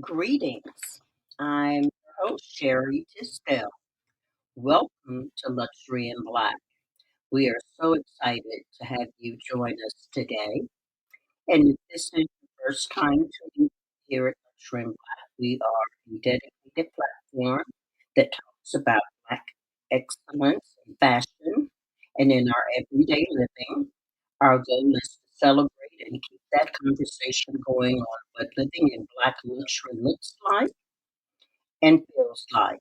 Greetings. I'm your host, Sherry Tisdale. Welcome to Luxury in Black. We are so excited to have you join us today. And if this is your first time tuning in here at Luxury in Black, we are a dedicated platform that talks about Black excellence in fashion and in our everyday living. Our goal is to celebrate and keep that conversation going on what living in Black luxury looks like and feels like.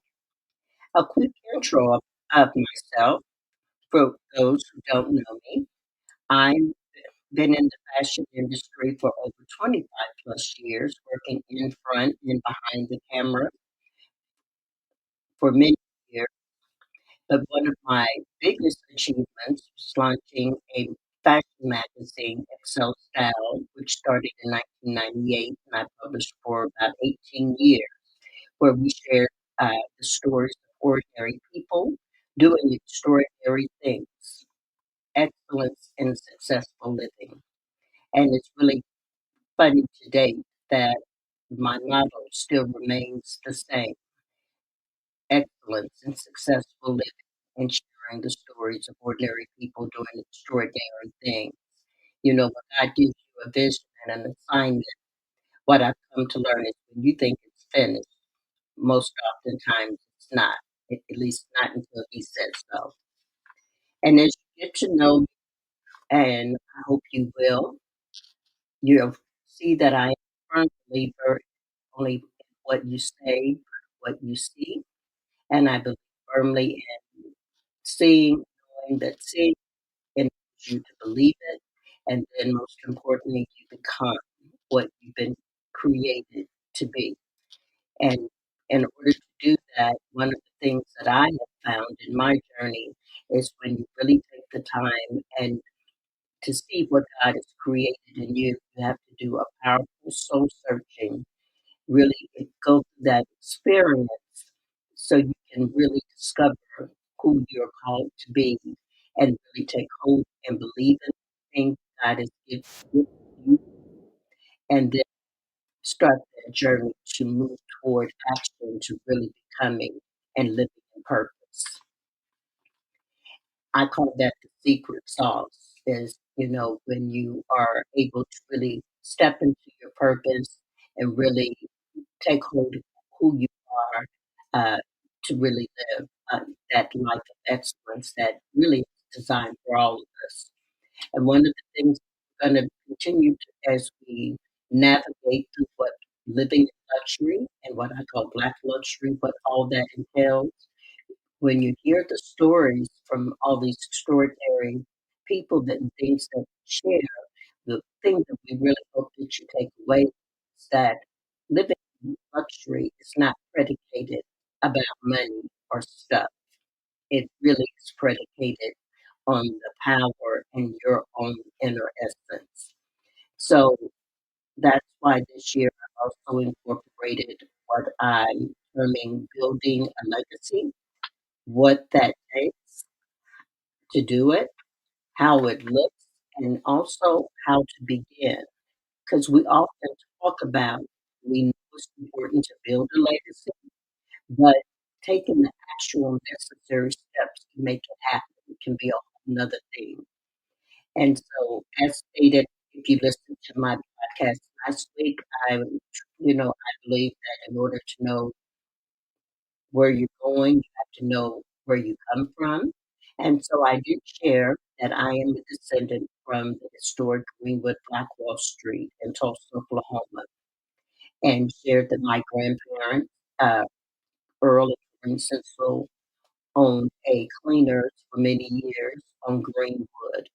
A quick intro of myself for those who don't know me. I've been in the fashion industry for over 25 plus years, working in front and behind the camera for many years. But one of my biggest achievements was launching a fashion magazine, Excel Style, which started in 1998 and I published for about 18 years, where we shared the stories of ordinary people doing extraordinary things, excellence in successful living. And it's really funny today that my motto still remains the same: excellence in successful living and sharing the stories of ordinary people doing extraordinary things. You know, when God gives you a vision and an assignment, what I've come to learn is when you think it's finished, most oftentimes it's not, at least not until He says so. And as you get to know me, and I hope you will, you'll see that I am a firm believer only in what you say, what you see, and I believe firmly in seeing, knowing that seeing enables you to believe it, and then most importantly, you become what you've been created to be. And in order to do that, one of the things that I have found in my journey is when you really take the time and to see what God has created in you, you have to do a powerful soul searching, really go through that experience so you can really discover who you're called to be and really take hold and believe in the things God has given you and then start that journey to move toward action to really becoming and living in purpose. I call that the secret sauce is, when you are able to really step into your purpose and really take hold of who you are to really live that life of excellence that really is designed for all of us. And one of the things we're going to continue to, as we navigate through what living in luxury and what I call Black luxury, what all that entails, when you hear the stories from all these extraordinary people that and things that share, the thing that we really hope that you take away is that living in luxury is not predicated about money or stuff. It really is predicated on the power in your own inner essence. So that's why this year I also incorporated what I'm terming building a legacy, what that takes to do it, how it looks, and also how to begin. Because we often talk about we know it's important to build a legacy, but taking the actual necessary steps to make it happen can be a whole nother thing. And so, as stated, if you listen to my podcast last week, I believe that in order to know where you're going, you have to know where you come from. And so I did share that I am a descendant from the historic Greenwood Black Wall Street in Tulsa, Oklahoma, and shared that my grandparents, uh, Earl and Corinne Sensel, owned a cleaners for many years on Greenwood.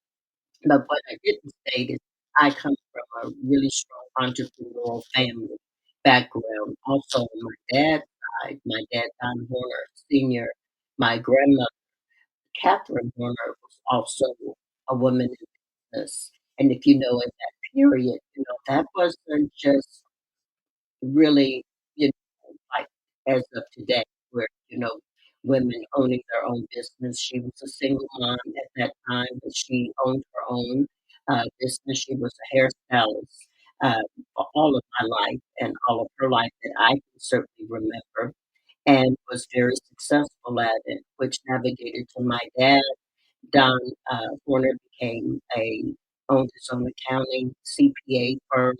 But what I didn't state is I come from a really strong entrepreneurial family background. Also on my dad's side, my dad, Don Horner Sr., my grandmother, Catherine Horner, was also a woman in business. And if you know in that period, that wasn't just really, like as of today, where, women owning their own business. She was a single mom at that time, but she owned her own business. She was a hairstylist. uh, for all of my life and all of her life that I can certainly remember, and was very successful at it, which navigated to my dad. Don Horner became owned his own accounting CPA firm,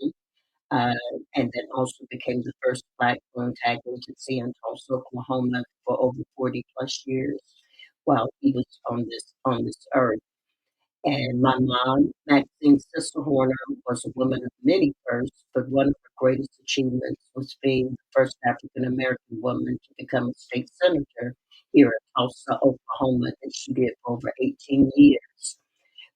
uh, and then also became the first Black-owned tag agency in Tulsa, Oklahoma, for over 40 plus years while he was on this earth. And my mom, Maxine Sister Horner, was a woman of many firsts, but one of her greatest achievements was being the first African American woman to become a state senator here in Tulsa, Oklahoma, that she did for over 18 years.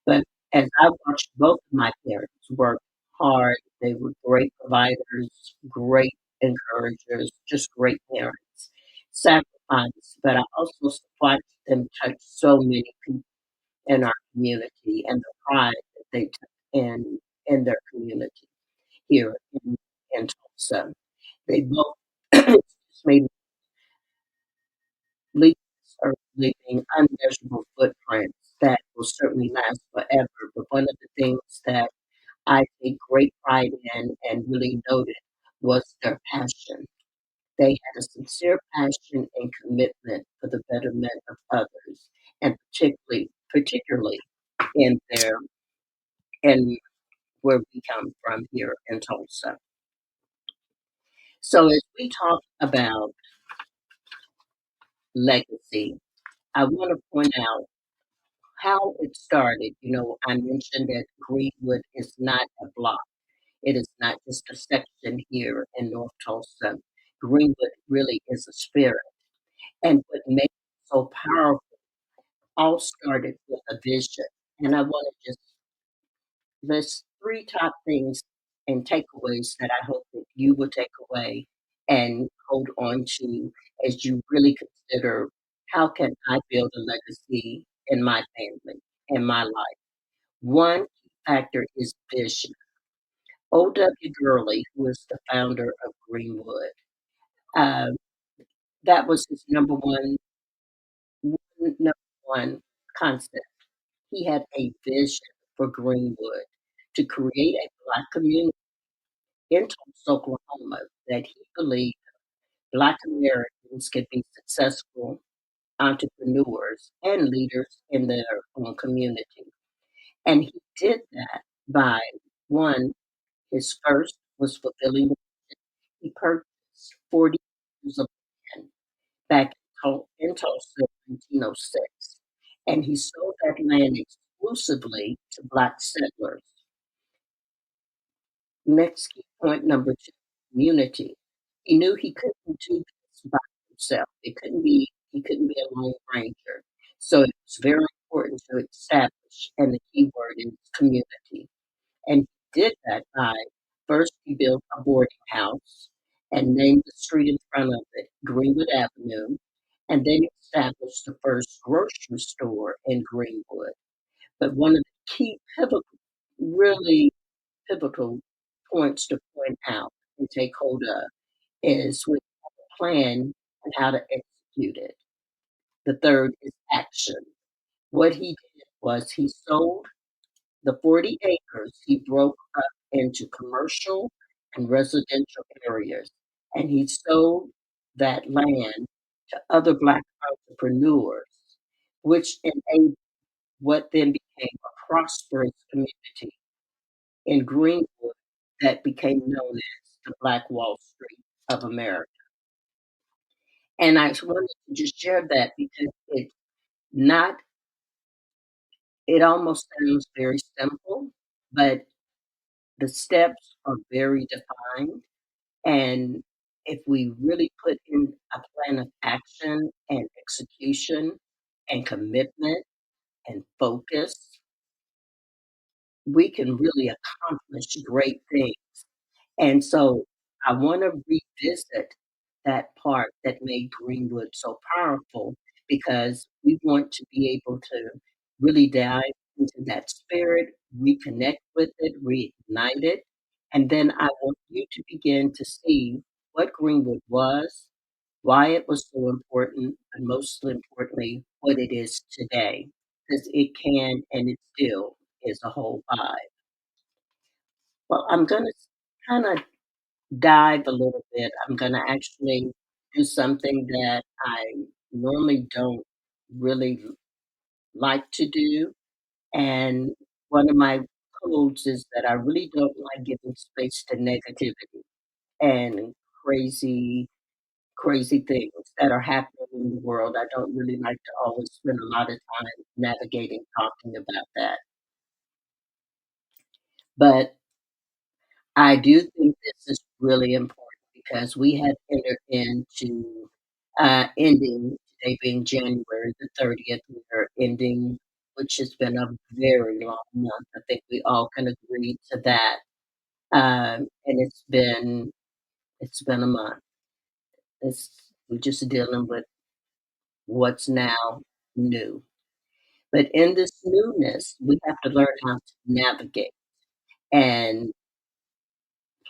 But as I watched both of my parents work hard, they were great providers, great encouragers, just great parents, sacrificed, but I also watched them touch so many people in our community and the pride that they took in their community here in Tulsa. They both just made leaps or leaving unmeasurable footprints that will certainly last forever. But one of the things that I take great pride in and really noted was their passion. They had a sincere passion and commitment for the betterment of others, and particularly in their in where we come from here in Tulsa. So as we talk about legacy, I want to point out how it started. You know, I mentioned that Greenwood is not a block. It is not just a section here in North Tulsa. Greenwood really is a spirit. And what makes it so powerful all started with a vision. And I want to just list three top things and takeaways that I hope that you will take away and hold on to as you really consider how can I build a legacy in my family, in my life. One key factor is vision. O.W. Gurley, who is the founder of Greenwood, uh, that was his number one concept. He had a vision for Greenwood to create a Black community in Tulsa, Oklahoma, that he believed Black Americans could be successful entrepreneurs and leaders in their own community. And he did that by one, his first was fulfilling. He purchased 40 acres of land back in Tulsa in 1906, and he sold that land exclusively to Black settlers. Next key point number two, community. He knew he couldn't do this by himself. He couldn't be a lone ranger. So it was very important to establish, and the key word is community. And he did that by first he built a boarding house and named the street in front of it Greenwood Avenue, and then established the first grocery store in Greenwood. But one of the key really pivotal points to point out and take hold of is with a plan and how to execute it. The third is action. What he did was he sold the 40 acres, he broke up into commercial and residential areas, and he sold that land to other Black entrepreneurs, which enabled what then became a prosperous community in Greenwood that became known as the Black Wall Street of America. And I just wanted to just share that because not it almost sounds very simple, but the steps are very defined. And if we really put in a plan of action and execution and commitment and focus, we can really accomplish great things. And so I want to revisit that part that made Greenwood so powerful because we want to be able to really dive into that spirit, reconnect with it, reignite it. And then I want you to begin to see what Greenwood was, why it was so important, and most importantly, what it is today. Because it can and it still is a whole vibe. Well, I'm going to kinda dive a little bit. I'm gonna actually do something that I normally don't really like to do, and one of my codes is that I really don't like giving space to negativity and crazy, crazy things that are happening in the world. I don't really like to always spend a lot of time navigating, talking about that. But I do think this is really important because we have entered into ending, today being January the 30th, we are ending, which has been a very long month. I think we all can agree to that. And it's been a month. We're just dealing with what's now new. But in this newness, we have to learn how to navigate and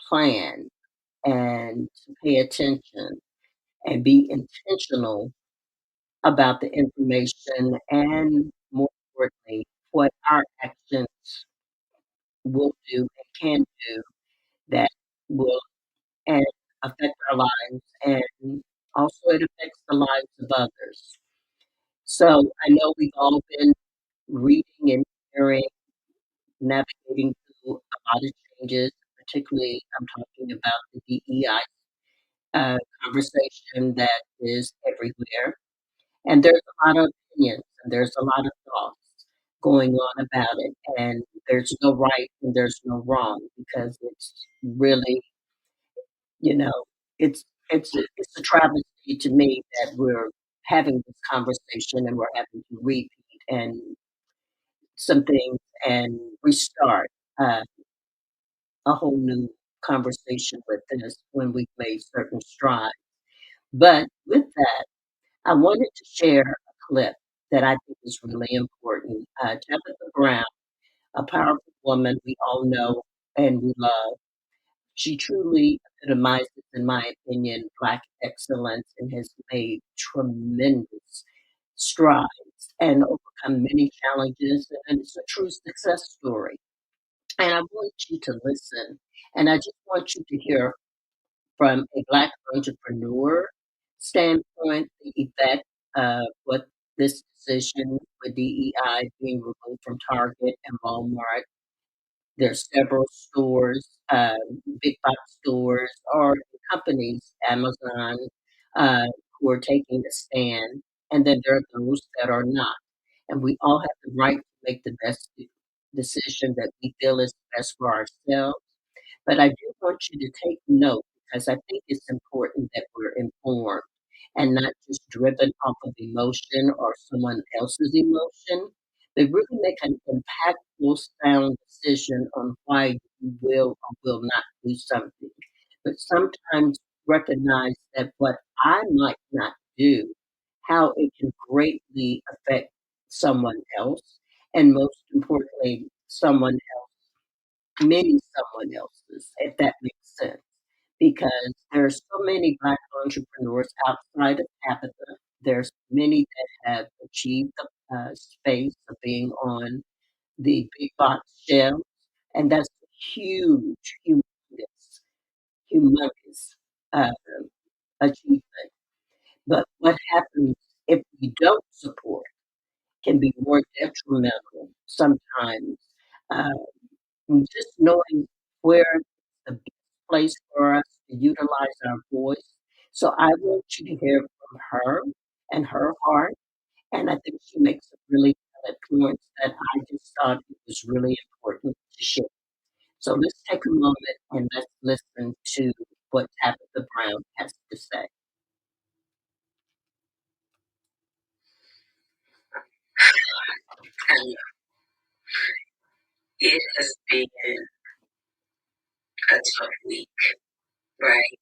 plan and to pay attention and be intentional about the information and, more importantly, what our actions will do and can do that will and affect our lives, and also it affects the lives of others. So I know we've all been reading and hearing, navigating through a lot of changes, particularly I'm talking about the DEI conversation that is everywhere. And there's a lot of opinions and there's a lot of thoughts going on about it. And there's no right and there's no wrong because it's really, you know, it's a travesty to me that we're having this conversation and we're having to repeat and some things and restart uh, a whole new conversation with this when we've made certain strides. But with that, I wanted to share a clip that I think is really important. Tabitha Brown, a powerful woman we all know and we love. She truly epitomizes, in my opinion, Black excellence and has made tremendous strides and overcome many challenges. And it's a true success story. And I want you to listen. And I just want you to hear from a Black entrepreneur standpoint, the effect of what this decision with DEI being removed from Target and Walmart. There's several stores, big box stores or companies, Amazon, uh, who are taking a stand, and then there are those that are not. And we all have the right to make the best decision that we feel is best for ourselves. But I do want you to take note because I think it's important that we're informed and not just driven off of emotion or someone else's emotion, but really make an impactful, sound decision on why you will or will not do something. But sometimes recognize that what I might not do, how it can greatly affect someone else, and most importantly, many someone else's, if that makes sense. Because there's so many Black entrepreneurs outside of Tabitha. There's many that have achieved the space of being on the big box shelves, and that's a huge, humongous uh, achievement. But what happens if we don't support can be more detrimental sometimes. Uh, and just knowing where the best place for us to utilize our voice. So I want you to hear from her and her heart. And I think she makes some really valid points that I just thought it was really important to share. So let's take a moment and let's listen to what Tabitha Brown has to say. And it has been a tough week, right?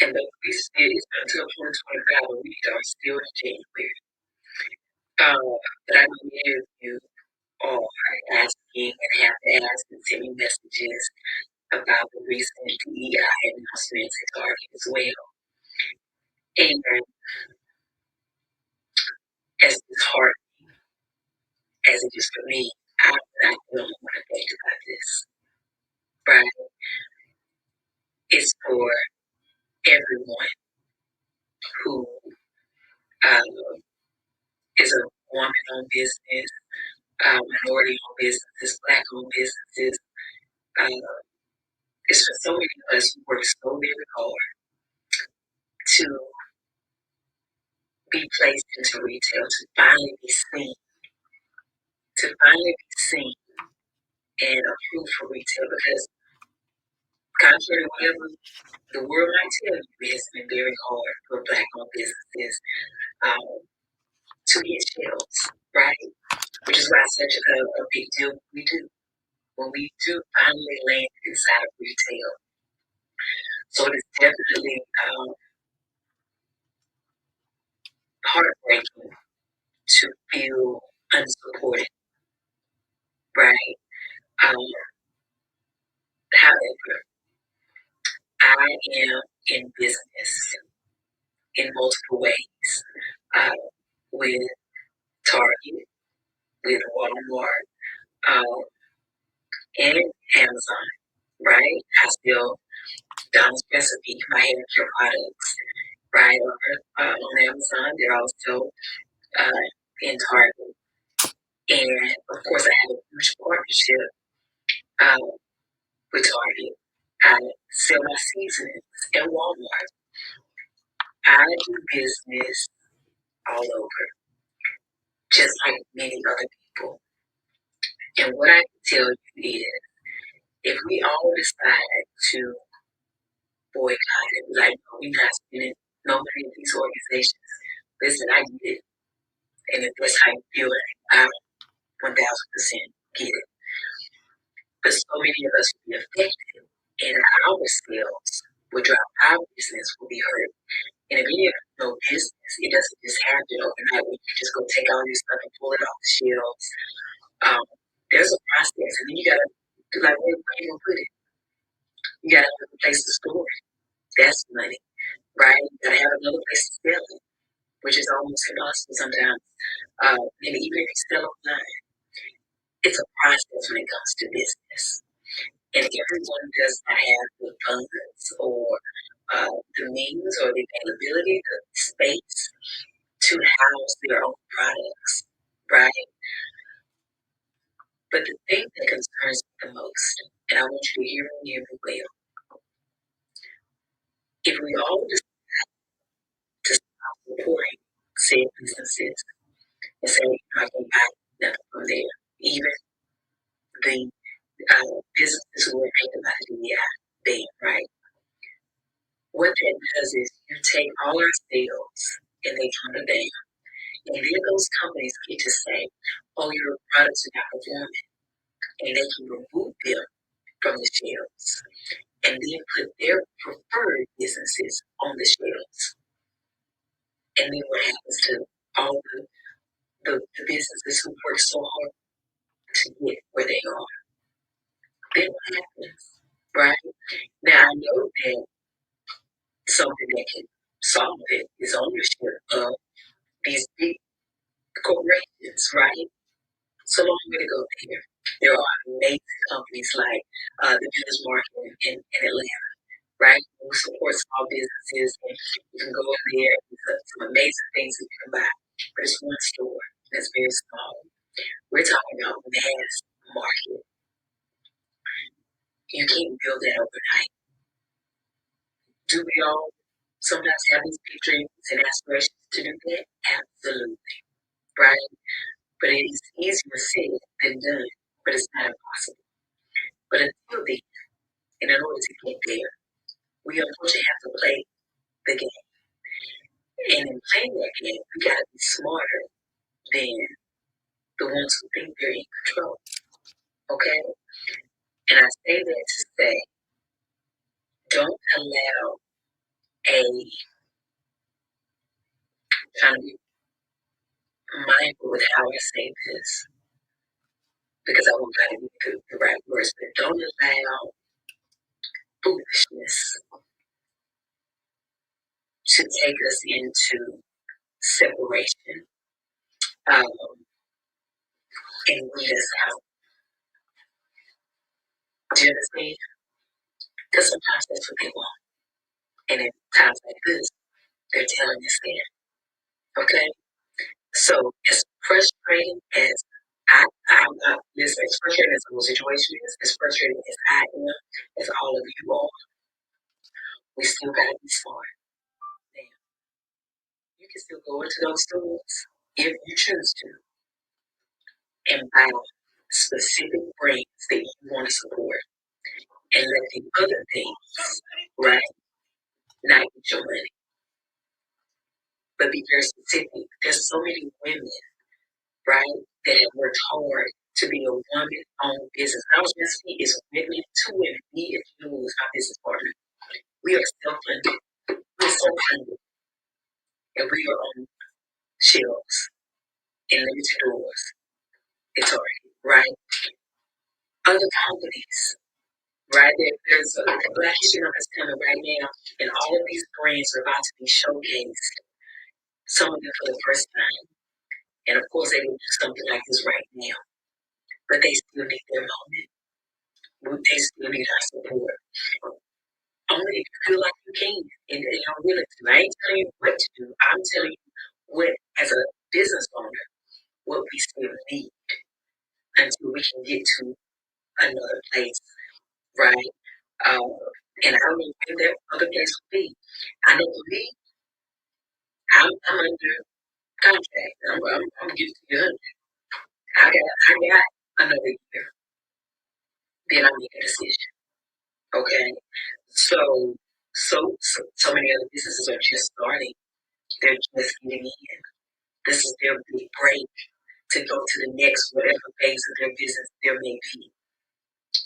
And the we still it's until 2025, but we are still in January. But I know many of you are asking and have asked and sending messages about the recent DEI announcements at Target as well. And as disheartening as it is for me, I don't want to think about this, right? It's for everyone who is a woman-owned business, minority-owned businesses, Black-owned businesses. It's for so many of us who work so very hard to be placed into retail, to finally be seen and approved for retail. Because contrary to whatever the world might tell you, it has been very hard for Black-owned businesses to get shelves, right? Which is why it's such a big deal we do when we do finally land inside of retail. So it is definitely heartbreaking to feel unsupported, right? However, I am in business in multiple ways with Target, with Walmart, and Amazon, right? I still Don's Recipe, my hair care products, right? On Amazon, they're also in Target. And of course, I have a huge partnership with Target. I sell my seasonings at Walmart. I do business all over, just like many other people. And what I can tell you is, if we all decide to boycott it, like, no, we're not spending no money in these organizations. Listen, I get it. And if that's how you feel, I 1000% get it. But so many of us will be affected, and our sales will drop, our business will be hurt. And if you know business, it doesn't just happen overnight where you just go take all your stuff and pull it off the shelves. There's a process, and then you gotta do like, where you gonna put it? You gotta have a place to store it. That's money, right? You gotta have another place to sell it, which is almost impossible sometimes. And even if you sell online, it's a process when it comes to business. And everyone does not have the funds or the means or the availability, the space to house their own products, right? But the thing that concerns me the most, and I want you to hear me well, if we all decide to stop supporting said businesses and say, I can buy nothing from there, even the businesses who are paid by the DEI, right? What that does is you take all our sales and they come down. And then those companies get to say, oh, your products are not performing. And they can remove them from the shelves and then put their preferred businesses on the shelves. And then what happens to all the businesses who work so hard to get where they are? Then what happens, right? Now, I know that something that can solve it is ownership of these big corporations, right? So long way to go there. There are amazing companies like the Business Market in Atlanta, right? Who support small businesses, and you can go in there and some amazing things that you can buy. But it's one store that's very small. We're talking about mass market. You can't build that overnight. Do we all sometimes have these big dreams and aspirations to do that? Absolutely, right? But it is easier said than done. But it's not impossible. But until then, and in order to get there, we unfortunately have to play the game. And in playing that game, we gotta be smarter than the ones who think they're in control. Okay? And I say that to say, don't allow a trying to be mindful with how I say this, because I want God to be the right words, but don't allow foolishness to take us into separation and weed us out. Do you understand? Because sometimes that's what they want. And in times like this, they're telling us that. Okay? So as frustrating as I'm listen, as frustrating as the whole situation is, as frustrating as I am, as all of you are, we still gotta be smart. Now, you can still go into those stores if you choose to and buy specific brands that you want to support and let the other things, right, not get your money. But be very specific. There's so many women, right, that have worked hard to be a woman-owned business. I was going to say it's women, two women, me and you as my business partner. We are self-funded. We're self-funded. And we are on shelves in limited doors. It's already, right? Other companies, right? There's a Black History Month that's coming right now, and all of these brands are about to be showcased, some of them for the first time. And of course, they will do something like this right now, but they still need their moment. They still need our support. Only if you feel like you can, and I'm willing to. I ain't telling you what to do. I'm telling you what, as a business owner, what we still need until we can get to another place, right? Um, and I don't know where that other place will be. I know for me, I'm under contract. I'm getting to 100. I got another year. Then I make a decision. Okay. So many other businesses are just starting. They're just getting in. This is their big break to go to the next whatever phase of their business there may be.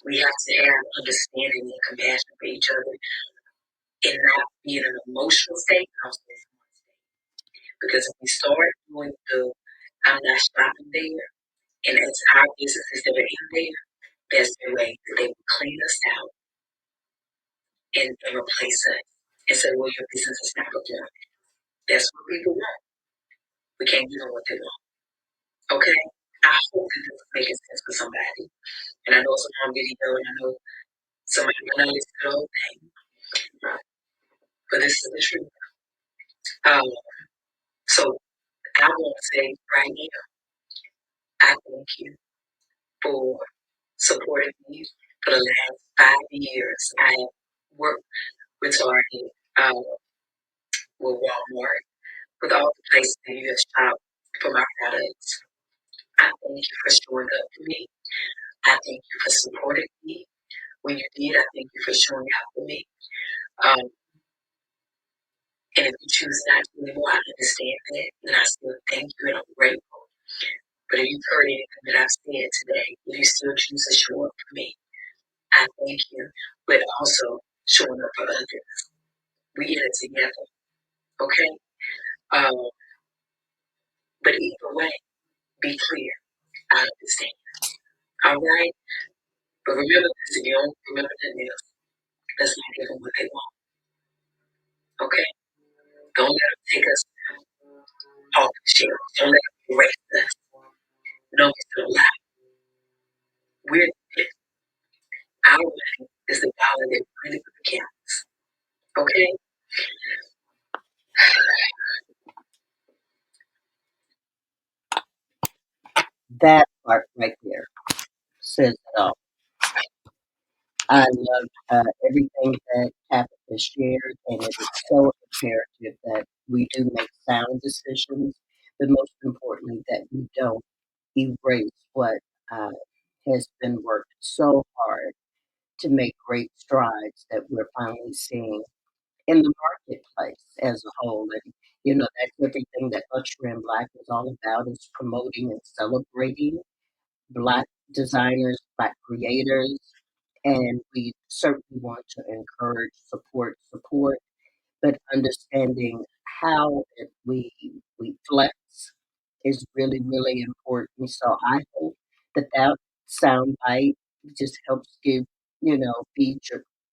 We have to have understanding and compassion for each other and not be in an emotional state, but also a physical state. Because if we start doing the I'm not shopping there, and it's our businesses that are in there, that's the way that they will clean us out and replace us and say, well, your business is not performing. That's what people want. We can't give them what they want. Okay? I hope that this is making sense for somebody. And I know it's a long video, and I know somebody might not listen to the whole thing, but this is the truth. Um, so I want to say right now, I thank you for supporting me for the last 5 years. I have worked with Target, with Walmart, with all the places that you have shopped for my products. I thank you for showing up for me. I thank you for supporting me. When you did, I thank you for showing out for me. Um, and if you choose not to anymore, I understand that. And I still thank you and I'm grateful. But if you've heard anything that I've said today, if you still choose to show up for me, I thank you. But also showing up for others. We in it together. Okay? Um, but either way, be clear. I understand. All right? But remember this, if you don't remember nothing else, let's not give them what they want. Okay? Don't let them take us off the shelf. Don't let them erase us. No, it's still alive. We're our money is the dollar that really counts. Okay? That part right there says it all. I love everything that Tabitha shared, and it is so imperative that we do make sound decisions, but most importantly, that we don't erase what uh, has been worked so hard to make great strides that we're finally seeing in the marketplace as a whole. And, that's everything that Usher and Black is all about is promoting and celebrating Black designers, Black creators, and we certainly want to encourage support, but understanding how we flex is really, really important. So I hope that that sound bite just helps feed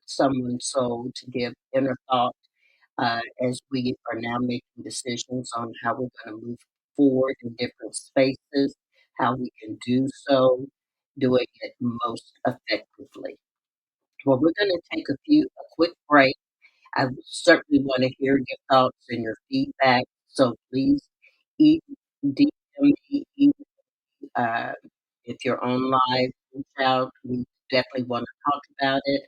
someone's soul to give inner thought as we are now making decisions on how we're going to move forward in different spaces, how we can do so, doing it most effectively. Well, we're going to take a quick break. I certainly want to hear your thoughts and your feedback. So please e- DM me, uh, if you're on live, reach out. We definitely want to talk about it.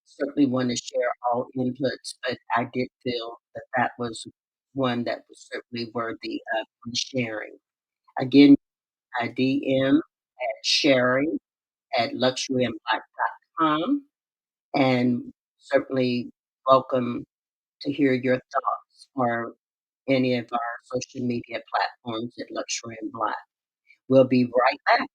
Certainly want to share all inputs, but I did feel that that was one that was certainly worthy of sharing. Again, I DM at sharing at luxuryandblack.com, and certainly welcome to hear your thoughts or any of our social media platforms at Luxury and Black. We'll be right back.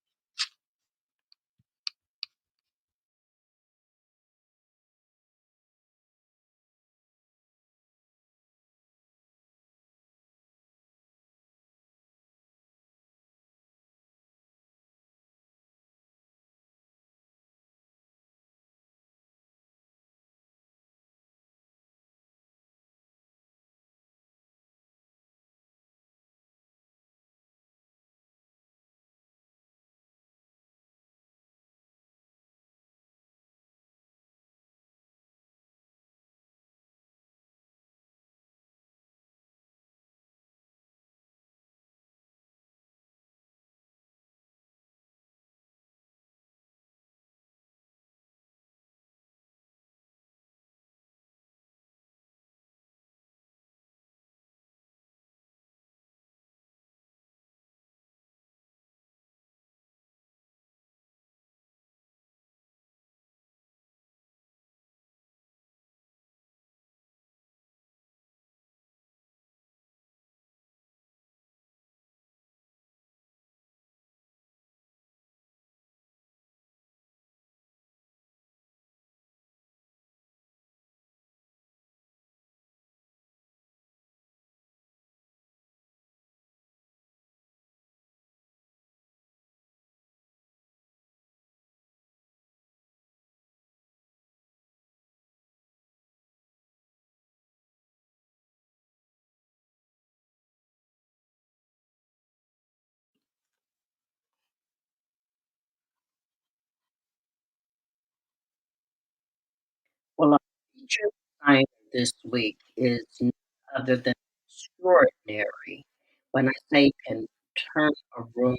Well, our featured designer this week is none other than extraordinary. When I say can turn a room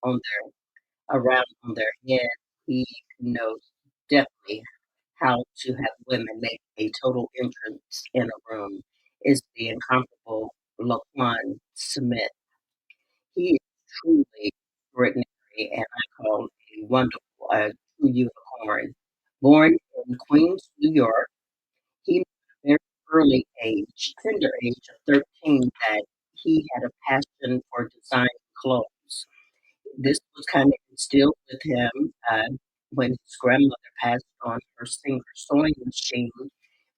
on around on their head, he knows definitely how to have women make a total entrance in a room. Is the incomparable LaQuan Smith. He is truly extraordinary, and I call a wonderful, true unicorn. Born in Queens, New York, he knew at a very early age, tender age of 13, that he had a passion for designing clothes. This was kind of instilled with him when his grandmother passed on her Singer sewing machine,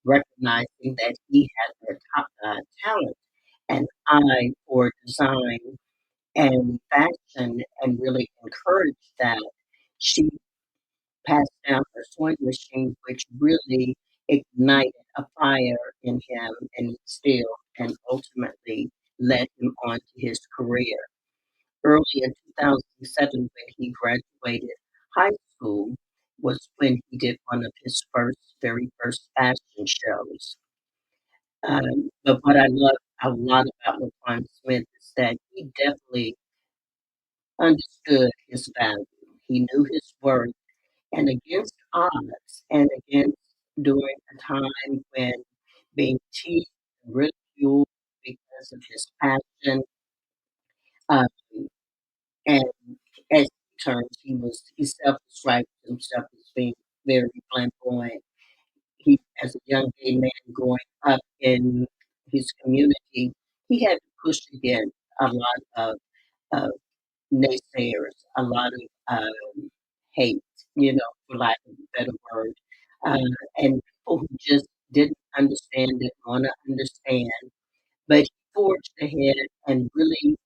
recognizing that he had the talent and eye for design and fashion and really encouraged that. She passed down her sewing machine, which really ignited a fire in him and instilled and ultimately led him on to his career. Early in 2007, when he graduated high school, was when he did one of his very first fashion shows. But what I love a lot about LaQuan Smith is that he definitely understood his value. He knew his worth, and against odds, and against during a time when being teased and ridiculed because of his passion, um, and as he terms, he self-described himself as being very flamboyant. He, as a young gay man growing up in his community, he had to push against a lot of naysayers, a lot of hate, for lack of a better word, uh, and people who just didn't understand, didn't want to understand. But he forged ahead and really,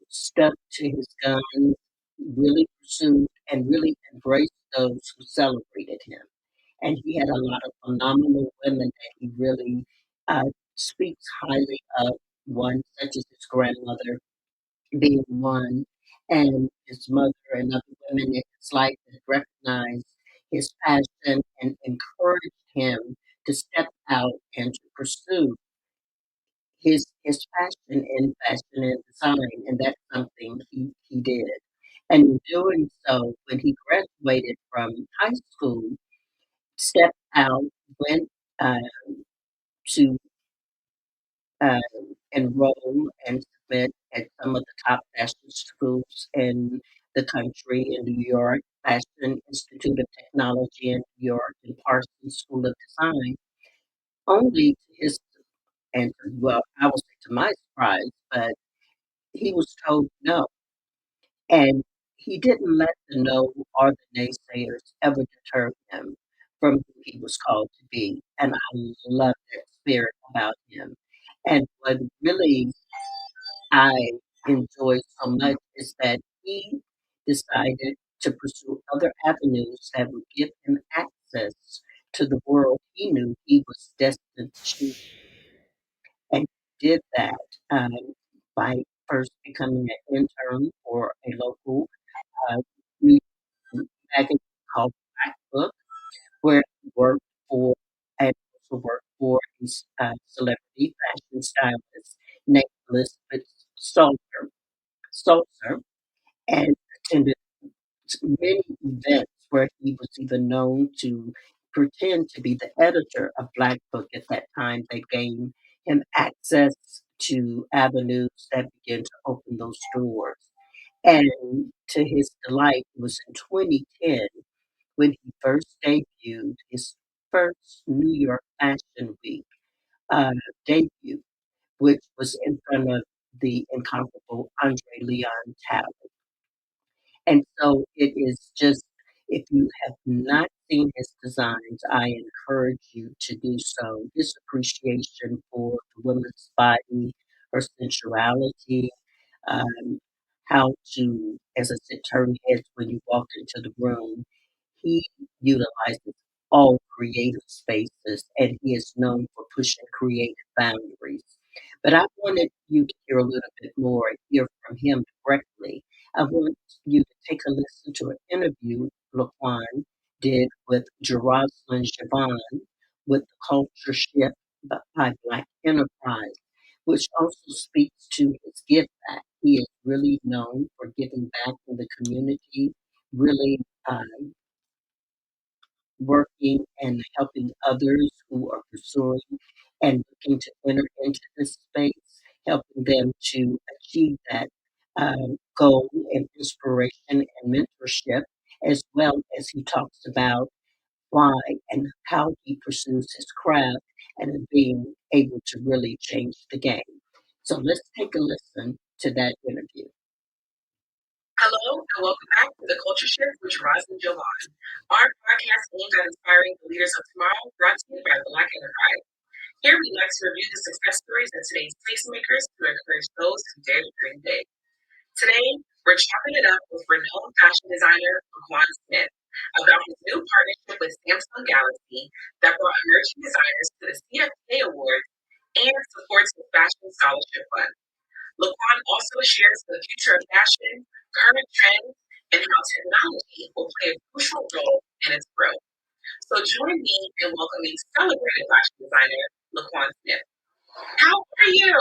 stuck to his guns, really pursued and really embraced those who celebrated him. And he had a lot of phenomenal women that he really uh, speaks highly of, one such as his grandmother being one, and his mother and other women in his life that recognized, his passion and encouraged him to step out and to pursue his passion in fashion and design, and that's something he did. And in doing so, when he graduated from high school, stepped out, went uh, to uh, enroll and submit at some of the top fashion schools in the country in New York, Fashion Institute of Technology in New York, and Parsons School of Design, only to his and well, I will say to my surprise, but he was told no. And he didn't let the no or the naysayers ever deter him from who he was called to be. And I love that spirit about him. And what really I enjoy so much is that he decided to pursue other avenues that would give him access to the world he knew he was destined to choose. And did that um, by first becoming an intern for a local uh, news magazine called Black Book, where he worked for and also worked for a celebrity fashion stylist named Elizabeth Salter, and attended many events where he was even known to pretend to be the editor of Black Book at that time that gained him access to avenues that began to open those doors. And to his delight, it was in 2010 when he first debuted his first New York Fashion Week uh, debut, which was in front of the incomparable Andre Leon Talley. And so it is just, if you have not seen his designs, I encourage you to do so. His appreciation for the woman's body, her sensuality, um, how to, as I said, turn heads when you walk into the room. He utilizes all creative spaces and he is known for pushing creative boundaries. But I wanted you to hear a little bit more and hear from him directly. I want you to take a listen to an interview LaQuan did with Jerusalem Javon with the Culture Shift by Black Enterprise, which also speaks to his give back. He is really known for giving back in the community, really working and helping others who are pursuing and looking to enter into this space, helping them to achieve that goal and inspiration and mentorship, as well as he talks about why and how he pursues his craft and being able to really change the game. So let's take a listen to that interview. Hello and welcome back to the Culture Shift with Roz and Jovan. Our podcast aimed at inspiring the leaders of tomorrow, brought to you by Black Enterprise. Here we like to review the success stories of today's tastemakers to encourage those who dare to dream big. Today, we're chopping it up with renowned fashion designer LaQuan Smith about his new partnership with Samsung Galaxy that brought emerging designers to the CFK Awards and supports the Fashion Scholarship Fund. LaQuan also shares the future of fashion, current trends, and how technology will play a crucial role in its growth. So join me in welcoming celebrated fashion designer LaQuan Smith. How are you?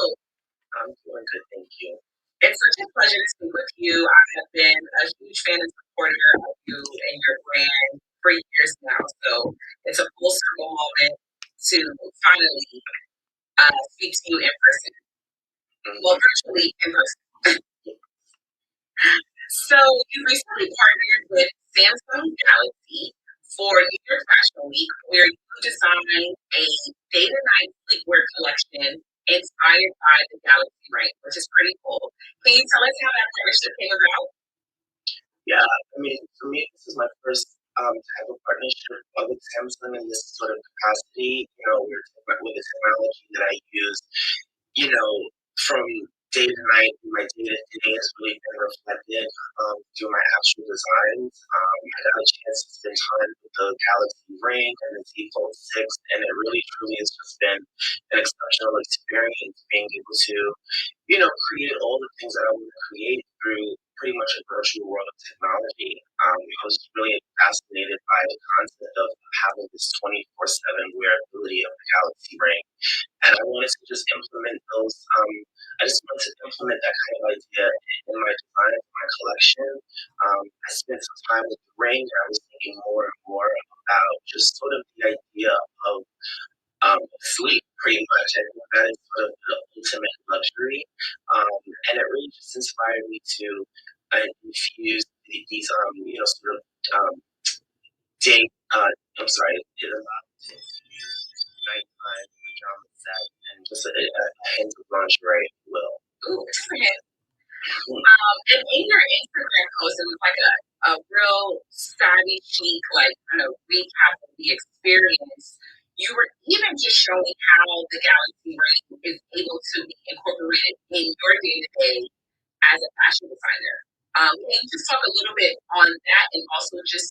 I'm doing good, thank you. It's such a pleasure to speak with you. I have been a huge fan and supporter of you and your brand for years now. So it's a full circle moment to finally speak to you in person. Well, virtually in person. So you recently partnered with Samsung Galaxy for New York Fashion Week, where you designed a day to night sleepwear collection inspired by the Galaxy range, which is pretty cool. Can you tell us how that partnership came about? Yeah, I mean, for me, this is my first type of partnership with Samsung in this sort of capacity. You know, we're talking about with the technology that I use, you know, from day to night, my day to day has really been reflected through my actual designs. I got a chance to spend time with the Galaxy Ring and the Z Fold 6, and it really truly has just been an exceptional experience being able to, create all the things that I want to create through pretty much a virtual world of technology. I was really fascinated by the concept of having this 24/7 wearability of the Galaxy Ring, and I wanted to just implement those. I just wanted to implement that kind of idea in my design, in my collection. I spent some time with the ring, and I was thinking more and more about just sort of the idea of sleep, pretty much. I think that is sort of the ultimate luxury, and it really just inspired me to infuse these, sort of day. I'm sorry, it allowed me to infuse nighttime pajama set and just a hint of lingerie, if you will. Ooh, just a hint. And in your Instagram post, it was like a real savvy chic, like kind of recap of the experience. You were even just showing how the Galaxy Ring is able to be incorporated in your day to day as a fashion designer. Can you just talk a little bit on that and also just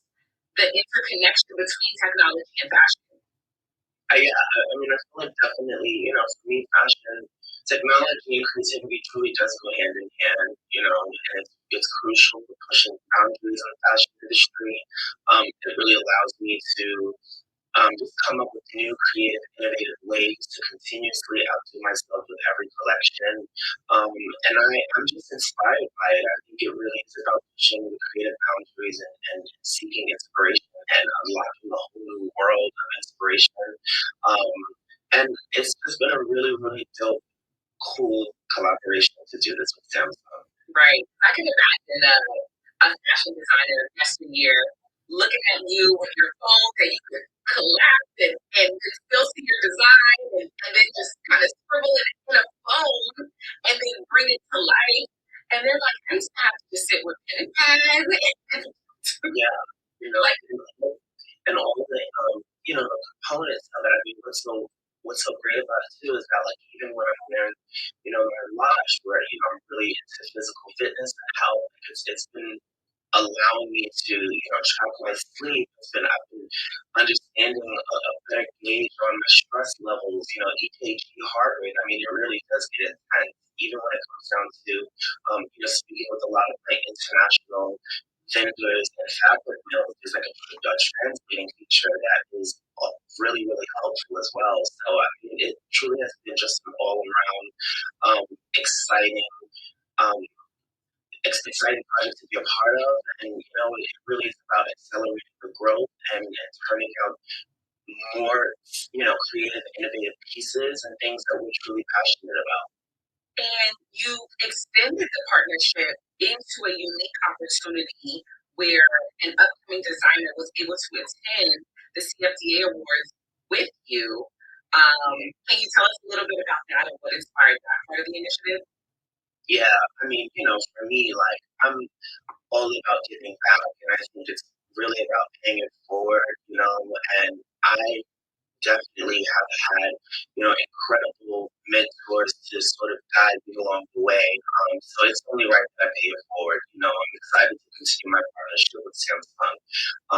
the interconnection between technology and fashion? Yeah, I mean, I feel like definitely, for me, fashion, technology and creativity truly does go hand in hand, and it's crucial for pushing boundaries in the fashion industry. It really allows me to just come up with new, creative, innovative ways to continuously outdo myself with every collection. I'm just inspired by it. I think it really is about pushing the creative boundaries and seeking inspiration and unlocking a whole new world of inspiration. Um, and it's just been a really, really dope, cool collaboration to do this with Samsung. Right. I can imagine a fashion designer yesteryear looking at you with your phone that you could collapse and just still see your design and then just kind of scribble it in a phone and then bring it to life. And they're like, I used to have to just sit with pen and pad yeah, like and all the the components of it. I mean, what's so great about it too is that like even when I'm wearing my watch where I'm really into physical fitness and health, it's been allowing me to track my sleep. I've been understanding a better gauge on my stress levels. EKG, heart rate. I mean, it really does get intense. Even when it comes down to speaking with a lot of like international vendors and fabric mills, there's like a Dutch translating feature that is really, really helpful as well. So I mean, it truly has been just an all around exciting um, it's an exciting project to be a part of, and it really is about accelerating the growth and turning out more creative, innovative pieces and things that we're truly passionate about. And you extended the partnership into a unique opportunity where an upcoming designer was able to attend the CFDA Awards with you. Can you tell us a little bit about that and what inspired that part of the initiative? Yeah, I mean, for me, like I'm all about giving back, and I think it's really about paying it forward, and I definitely have had, incredible mentors to sort of guide me along the way. So it's only right that I pay it forward. I'm excited to continue my partnership with Samsung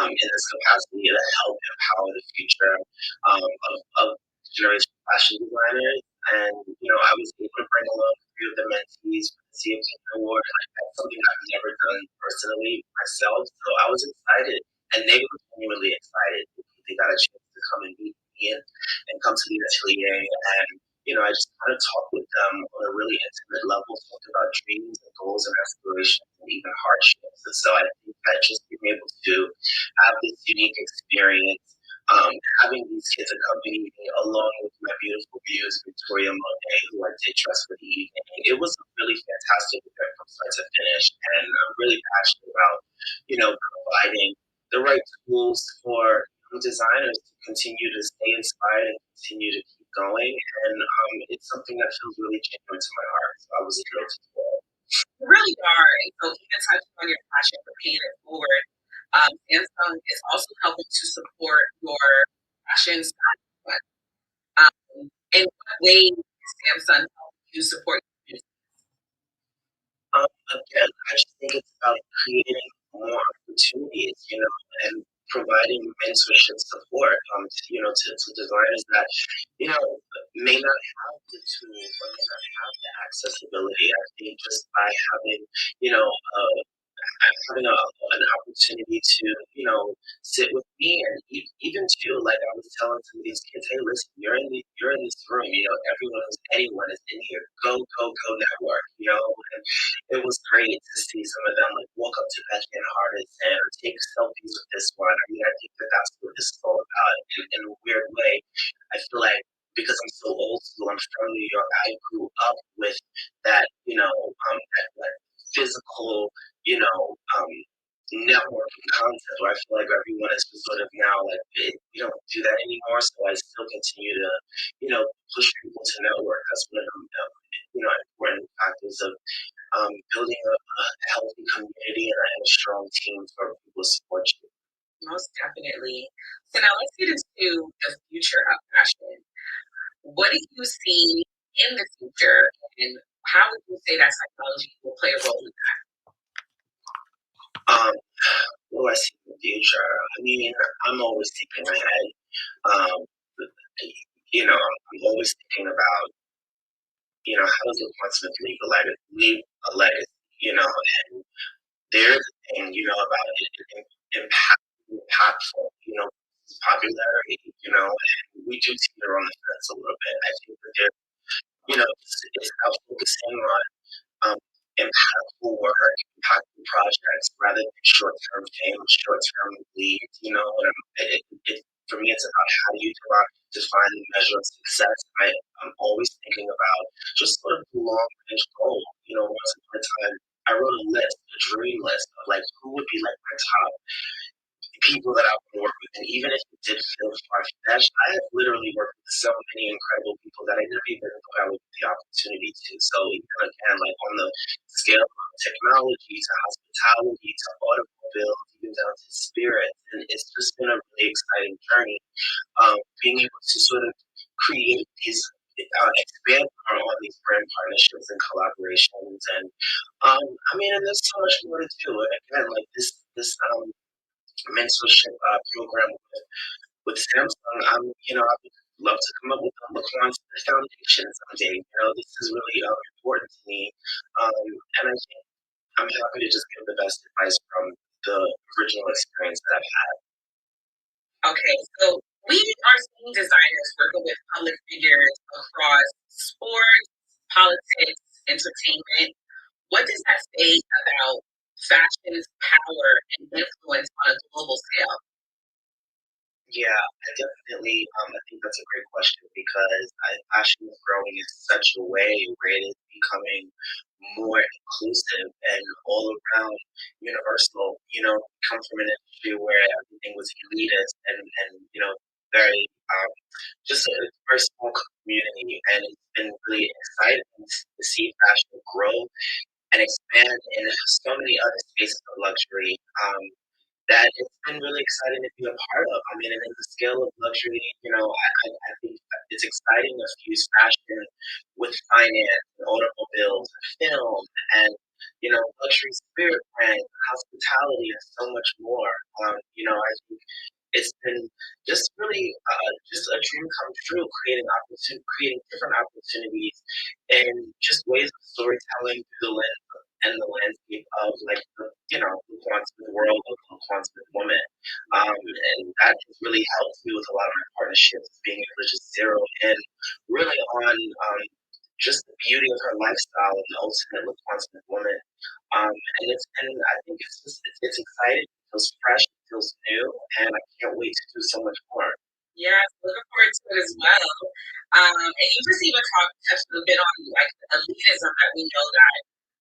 in this capacity to help empower the future of generation fashion designers. And, I was able to bring along a few of the mentees for the CFP Award. Like, that's something I've never done personally myself. So I was excited. And they were genuinely excited. They got a chance to come and meet me and come to the atelier. And, I just kind of talked with them on a really intimate level, talked about dreams and goals and aspirations and even hardships. And so I think that just being able to have this unique experience, having these kids accompany me along with my beautiful muse, Victoria Monet, who I did dress for the evening. It was a really fantastic event from start to finish. And I'm really passionate about, providing the right tools for designers to continue to stay inspired and continue to keep going. And it's something that feels really genuine to my heart. So I was thrilled to do it. You really are. And so even touching on your passion for paying it forward, Samsung is also helping to support your fashion style. In what way does Samsung help you support your business? Again, I just think it's about creating more opportunities, and providing mentorship support, to designers that, you know, may not have the tools or may not have the accessibility. I think just by having, you know, having an opportunity to, sit with me and even too, like I was telling some of these kids, hey, listen, you're in this room, everyone who's anyone is in here. Go network, and it was great to see some of them like walk up to Becky and Hardest and take selfies with this one. I mean, I think that that's what this is all about. In a weird way, I feel like because I'm so old school, I'm from New York, I grew up with that, that physical, networking concept where I feel like everyone is just sort of now like we don't do that anymore. So I still continue to, push people to network. That's one of the important factors of building a healthy community and a strong team for people to support you. Most definitely. So now let's get into the future of fashion. What do you see in the future, and how would you say that technology will play a role in that? Um, what do I see in the future? I mean, I'm always thinking ahead. Um, I'm always thinking about, how does LaQuan Smith leave a legacy, and there's a thing, about impactful, popularity, and we do teeter on the fence a little bit. I think that there, it's about focusing on impactful work, impactful projects, rather than short-term fame, short-term leads. For me, it's about how do you define the measure of success. I'm always thinking about just sort of the long-range goal. Once upon a time, I wrote a dream list of like who would be like my top people that I would work with, and even if it did feel far fetched, I have literally worked with so many incredible people that I never even thought I would get the opportunity to. So even again, like on the scale of technology to hospitality to automobiles, even down to spirits, and it's just been a really exciting journey. Being able to sort of create these. Expand on these brand partnerships and collaborations, and and there's so much more to do. And again, like this mentorship program with Samsung, I would love to come up with a LaQuan Smith Foundation someday. This is really important to me, and I think I'm happy to just give the best advice from the original experience that I've had. Okay, so we are seeing designers working with public figures across sports, politics, entertainment. What does that say about fashion's power and influence on a global scale? Yeah, I definitely. I think that's a great question because fashion is growing in such a way where it is becoming more inclusive and all around universal. Come from an industry where everything was elitist and very just a very small community, and it's been really exciting to see fashion grow and expand in so many other spaces of luxury. That it's been really exciting to be a part of. I mean, and in the scale of luxury, I think it's exciting to fuse fashion with finance, and automobiles, and film, and luxury spirit brands, hospitality, and so much more. I think it's been just really just a dream come true, creating different opportunities and just ways of storytelling through the lens and the landscape of like the quantum world of the quantum woman. And that has really helped me with a lot of my partnerships, being able to just zero in really on just the beauty of her lifestyle and the ultimate quantum woman. And I think it's exciting, it feels fresh, it feels new, and I can't wait to do so much more. Yes, looking forward to it as well. And you just even touched a bit on like the elitism that we know that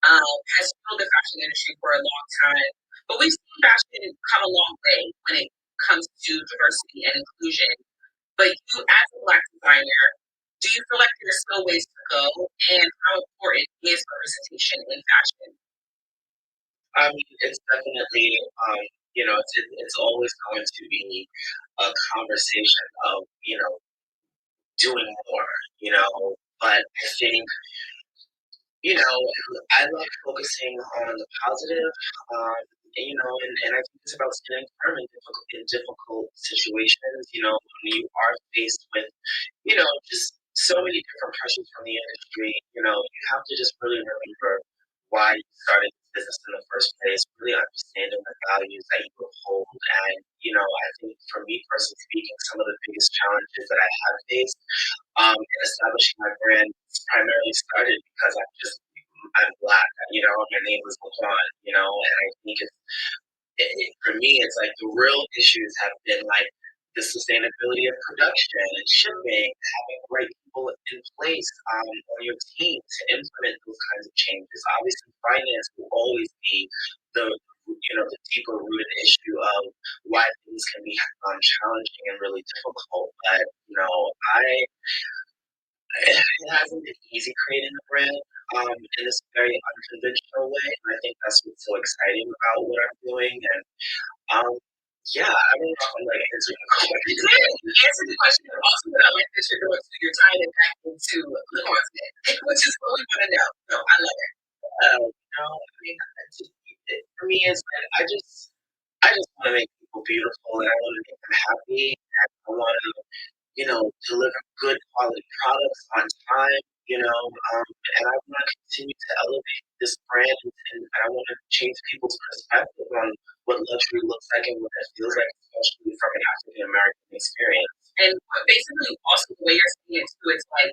has fueled the fashion industry for a long time. But we've seen fashion come a long way when it comes to diversity and inclusion. But you, as a Black designer, do you feel like there's still ways to go? And how important is representation in fashion? I mean, it's definitely, it's always going to be a conversation of, doing more, but I think I love focusing on the positive, and I think it's about staying firm in difficult situations. When you are faced with, just so many different pressures from the industry, you have to just really remember why you started this business in the first place, really understanding the values that you uphold. And, I think for me personally speaking, some of the biggest challenges that I have faced in establishing my brand primarily started because I'm black, my name was LaQuan, and I think for me, it's like the real issues have been like the sustainability of production and shipping, having the right people in place on your team to implement those kinds of changes. Obviously, finance will always be the deeper rooted issue of why things can be challenging and really difficult. But it hasn't been easy creating a brand in this very unconventional way. And I think that's what's so exciting about what I'm doing. And um, yeah, I don't know if I'm like answering the question. You did. You answered the question. And also, what I like that you're doing, so you're tying it back into LaQuan Smith, which is what we want to know. No, I love it. I mean, for me, it's like I just want to make people beautiful, and I want to make them happy, and I want to deliver good quality products on time, and I want to continue to elevate this brand, and I want to change people's perspective on what luxury looks like and what it feels like, especially from an African American experience. And basically, also the way you're seeing it too, it's like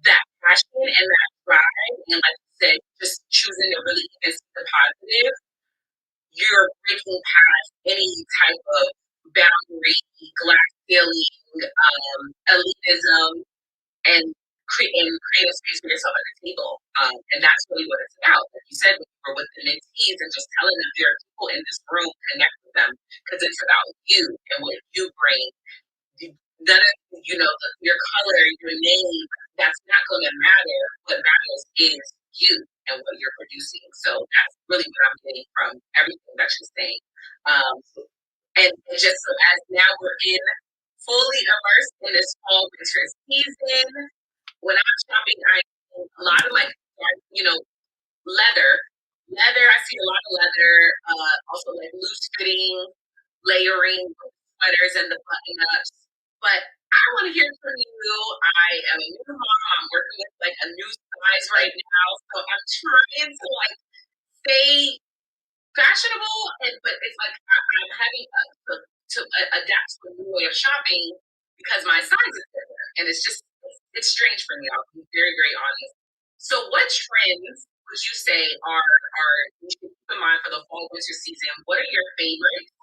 that passion and that drive, and like you said, just choosing to really even see the positive, you're breaking past any type of boundary, glass ceiling, elitism, and create a space for yourself at the table. And that's really what it's about. Like you said, we're with the mentees and just telling them there are people in this room, connect with them because it's about you and what you bring. None of your color, your name, that's not going to matter. What matters is you and what you're producing. So that's really what I'm getting from everything that you're saying. Um, and just so as now we're fully immersed in this fall winter season, when I'm shopping, a lot of my, leather. Leather, I see a lot of leather, also like loose fitting, layering sweaters and the button ups. But I want to hear from you. I am a new mom. I'm working with like a new size right now. So I'm trying to like stay fashionable, but it's like I'm having to adapt to a new way of shopping because my size is different, and it's strange for me. I'll be very very honest. So, what trends would you say are you should keep in mind for the fall winter season? What are your favorites,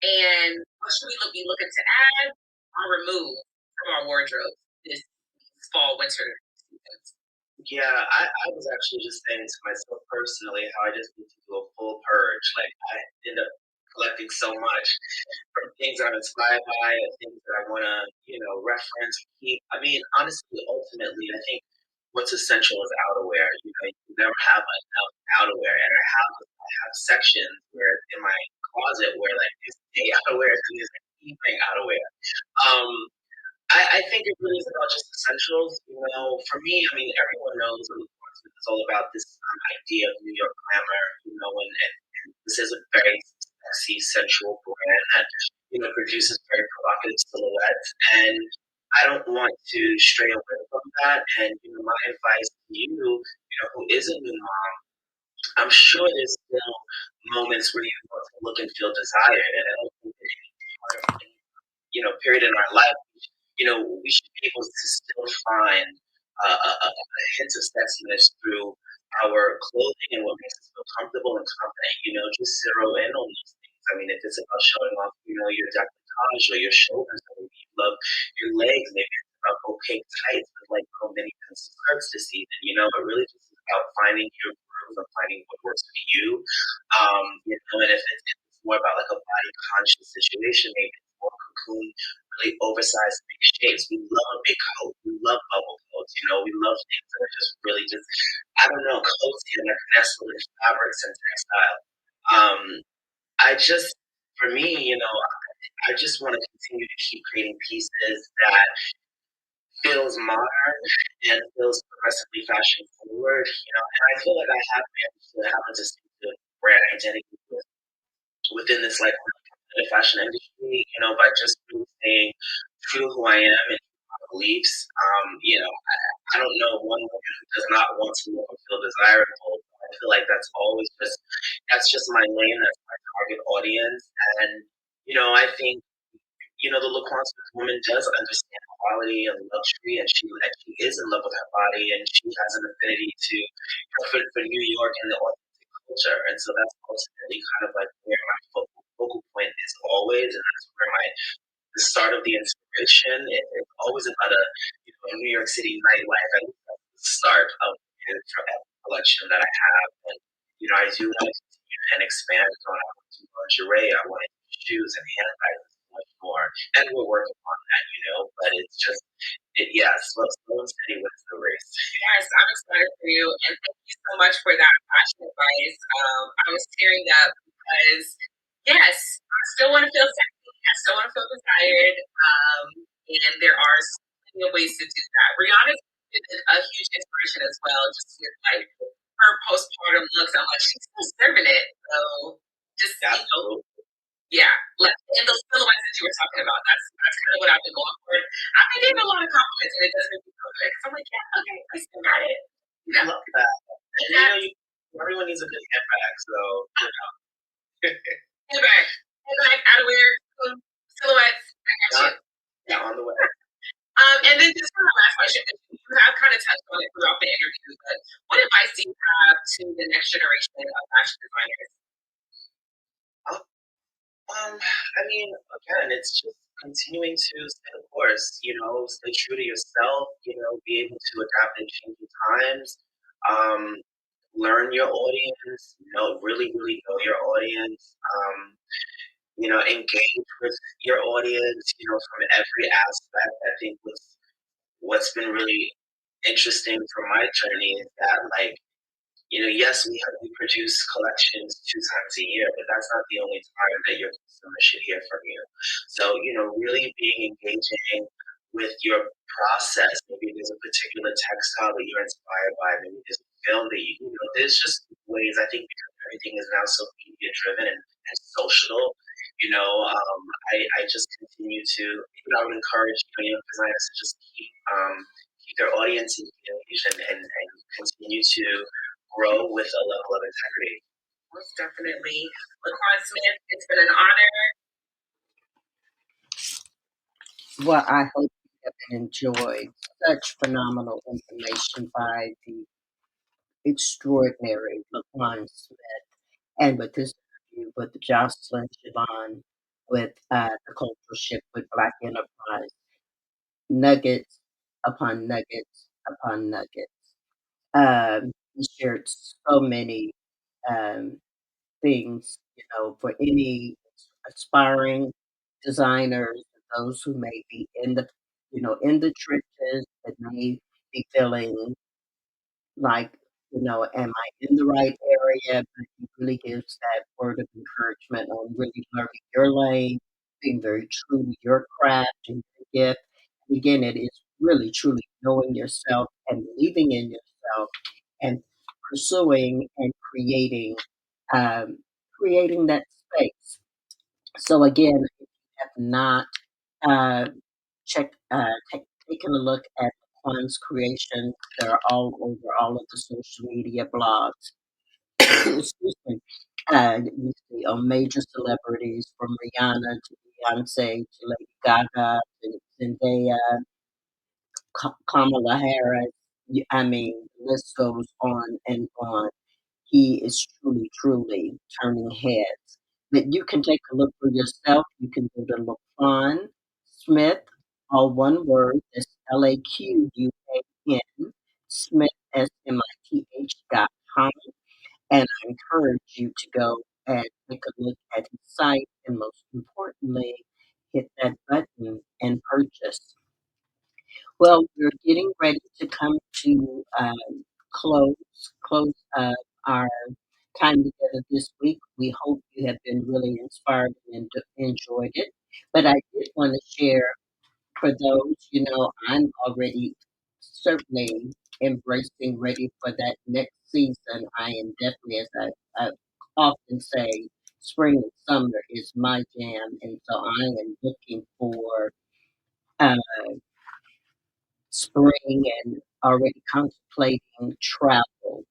and what should we be looking to add or remove from our wardrobe this fall winter season? Yeah, I was actually just saying to myself personally how I just need to do a full purge. Like I end up collecting so much from things I'm inspired by, things that I want to, reference, keep. I mean, honestly, ultimately, I think what's essential is outerwear. You never have enough outerwear, and I have sections where in my closet where like there's day outerwear and there's like evening outerwear. Um, I think it really is about just essentials. For me, I mean, everyone knows that it's all about this idea of New York glamour, and this is a very sexy, sensual brand that, produces very provocative silhouettes. And I don't want to stray away from that. And, my advice to you, who is a new mom, I'm sure there's still moments where you want to look and feel desired. And I don't think that any part of any, period in our life we should be able to still find a hint of sexiness through our clothing and what makes us feel comfortable and confident. Just zero in on these things. I mean, if it's about showing off, your decolletage or your shoulders, or maybe you love your legs, maybe it's about opaque tights with like little mini pencil skirts this season. It really just is about finding your groove and finding what works for you. And if it's more about like a body conscious situation, maybe it's more cocoon really oversized big shapes. We love a big coat. We love bubble coats. We love things that are just really just I don't know, cozy and like nestled in fabrics and textile. Um, I just for me, I just want to continue to keep creating pieces that feels modern and feels progressively fashion forward, and I feel like I have managed to have a distinctive brand identity within this like the fashion industry, by just really staying true to who I am and my beliefs. I don't know one woman who does not want to look or feel desirable. I feel like that's just my lane, that's my target audience, and I think the LaQuan Smith woman does understand quality and luxury, and she is in love with her body, and she has an affinity for New York and the authentic culture, and so that's ultimately kind of like where my focal point is always, and that's where the start of the inspiration. It's always about a New York City nightlife. I think that's the start of the collection that I have, and I do want to continue and expand on lingerie. I want to do shoes and handbags much more, and we're working on that. But it's just yeah, slow and steady wins the race. Yes, I'm excited for you, and thank you so much for that fashion advice. I was tearing up because, yes, I still want to feel sexy. I still want to feel desired, and there are so many ways to do that. Rihanna's been a huge inspiration as well, just with like her postpartum looks. I'm like, she's still serving it. So just yeah, like and those silhouettes that you were talking about, that's kind of what I've been going for. I've been getting a lot of compliments, and it does make me feel good. 'Cause I'm like, yeah, okay, I still got it. I love that. And everyone needs a good handbag, so handbag, handbag, outerwear, silhouettes. I got you. Yeah, on the way. And then just for my last question, 'cause you have kind of touched on it throughout the interview, but what advice do you have to the next generation of fashion designers? I mean, again, it's just continuing to stay the course, stay true to yourself, be able to adapt in changing times, um, learn your audience, really, really know your audience, engage with your audience, from every aspect. I think what's been really interesting for my journey is that, like, yes, we produce collections 2 times a year, but that's not the only time that your consumer should hear from you. So, really being engaging with your process. Maybe there's a particular textile that you're inspired by. Maybe there's a film that there's just ways, I think, because everything is now so media driven and social. I just continue to, I would encourage young designers to just keep their audience engaged and continue to grow with a level of integrity. Most definitely. LaQuan Smith, it's been an honor. Well, I hope you have enjoyed such phenomenal information by the extraordinary LaQuan Smith, and with this interview with Jocelyn Siobhan with the Cultural Shift with Black Enterprise, nuggets upon nuggets upon nuggets. He shared so many um, things, for any aspiring designers, those who may be in the trenches that may be feeling like, am I in the right area? But he really gives that word of encouragement on really learning your lane, being very true to your craft and your gift. And again, it is really truly knowing yourself and believing in yourself and pursuing and um, creating that space. So again, if you have not uh, check taking a look at Quan's creations. They're all over all of the social media blogs. Excuse me. You see major celebrities from Rihanna to Beyonce to Lady Gaga to Zendaya, Kamala Harris. I mean, the list goes on and on. He is truly, truly turning heads. But you can take a look for yourself. You can go to LaQuan Smith, all one word. That's LaQuan Smith SMITH.com. And I encourage you to go and take a look at his site, and most importantly, hit that button and purchase. Well, we're getting ready to come to close close our time together this week. We hope you have been really inspired and enjoyed it. But I did want to share for those, I'm already certainly embracing, ready for that next season. I am definitely, as I often say, spring and summer is my jam, and so I am looking for uh, spring and already contemplating travel.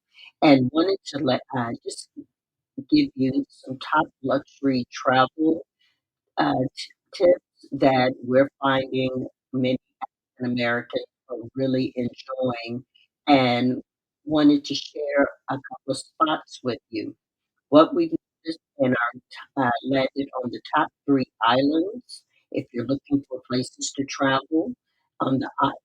And wanted to just give you some top luxury travel tips that we're finding many African Americans are really enjoying, and wanted to share a couple of spots with you. What we've noticed in our landed on the top three islands. If you're looking for places to travel,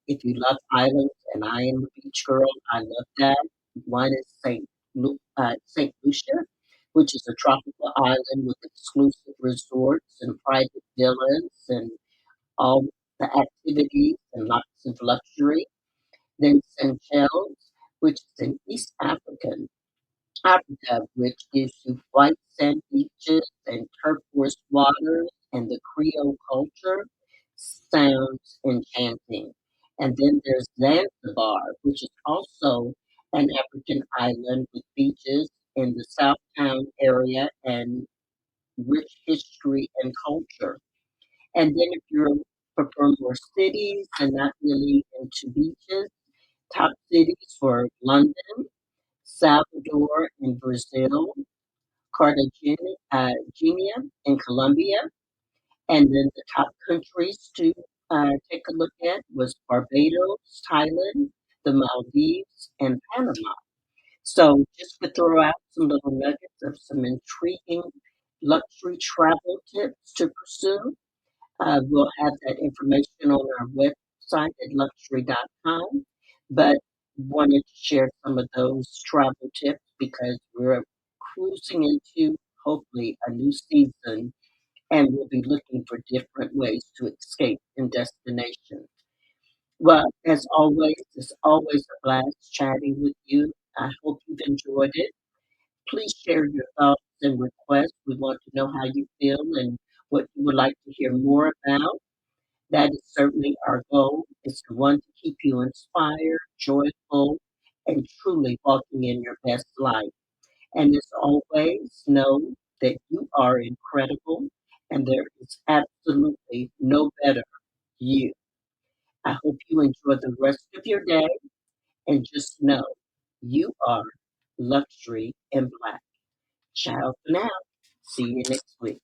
if you love islands, and I am a beach girl, I love that. One is Saint Lucia, which is a tropical island with exclusive resorts and private villas and all the activities and lots of luxury. Then Seychelles, which is in Africa, which gives you white sand beaches and turquoise waters, and the Creole culture sounds enchanting. And then there's Zanzibar, which is also an African island with beaches in the South Town area and rich history and culture. And then if you prefer more cities and not really into beaches, top cities for London, Salvador in Brazil, Cartagena in Colombia, and then the top countries to take a look at was Barbados, Thailand, the Maldives, and Panama. So just to throw out some little nuggets of some intriguing luxury travel tips to pursue. We'll have that information on our website at luxury.com, but wanted to share some of those travel tips because we're cruising into hopefully a new season, and we'll be looking for different ways to escape in destinations. Well, as always, it's always a blast chatting with you. I hope you've enjoyed it. Please share your thoughts and requests. We want to know how you feel and what you would like to hear more about. That is certainly our goal, is to want to keep you inspired, joyful, and truly walking in your best life. And as always, know that you are incredible and there is absolutely no better you. I hope you enjoy the rest of your day and just know you are luxury in black. Ciao for now. See you next week.